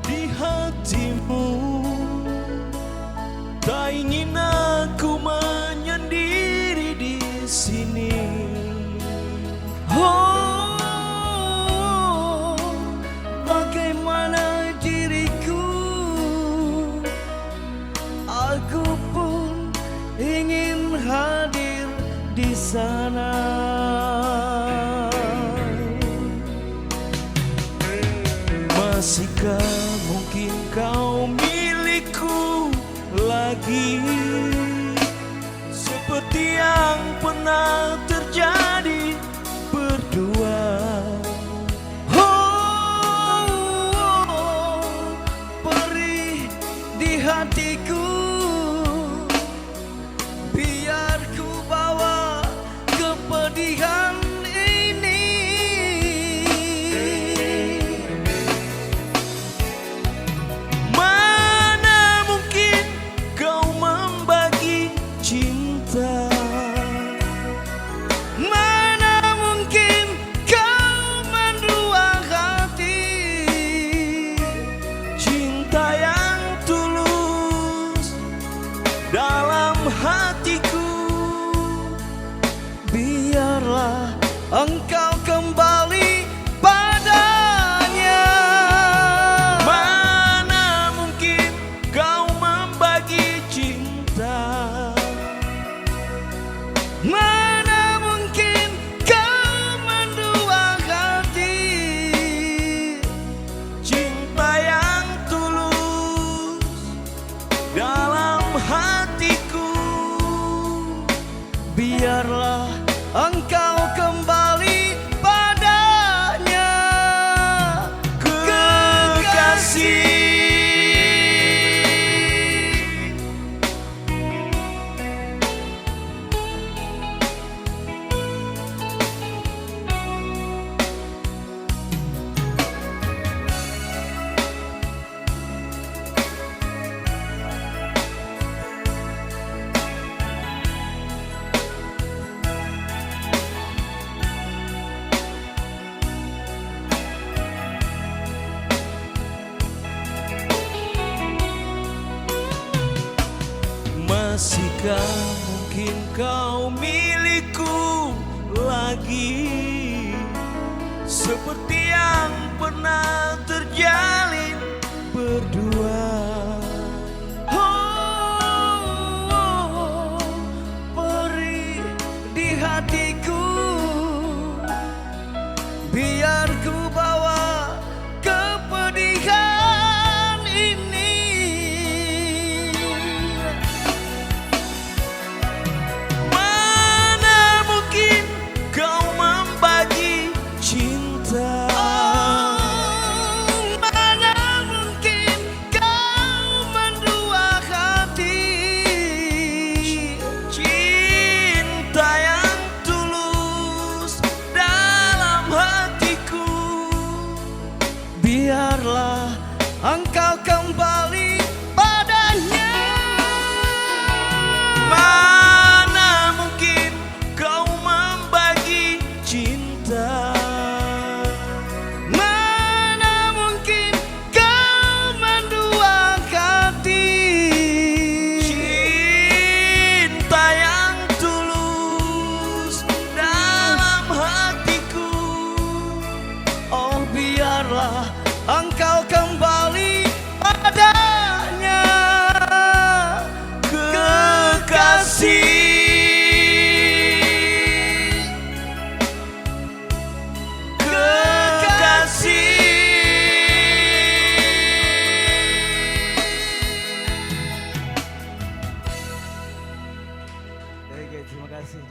di hatimu. Tak ingin aku menyendiri di sini. Oh, bagaimana diriku? Aku pun ingin hadir di sana. Masihkah mungkin kau milikku lagi, seperti yang pernah terjadi berdua? Oh, perih di hatiku, biar ku bawa kepedihan ini. Mana mungkin kau membagi cinta, Mana mungkin kau mendua hati, cinta yang tulus dalam hatiku. biarlah engkau kembali padanya. Mana mungkin kau membagi cinta, Mana mungkin kau mendua hati, cinta yang tulus dalam hatiku. biarlah engkau kembali padanya. Kekasih, masihkah mungkin kau milikku lagi, seperti yang pernah terjalin berdua? Oh, perih di hatiku, biar ku bawa kepedihan ini. Mana mungkin kau membagi cinta, Mana mungkin kau mendua hati, cinta yang tulus dalam hatiku. biarlah engkau kembali padanya. Mana mungkin kau membagi cinta, Mana mungkin kau mendua hati, cinta yang tulus dalam hatiku. oh biarlah engkau kembali padanya. Kekasih, kekasih. Oke, terima kasih.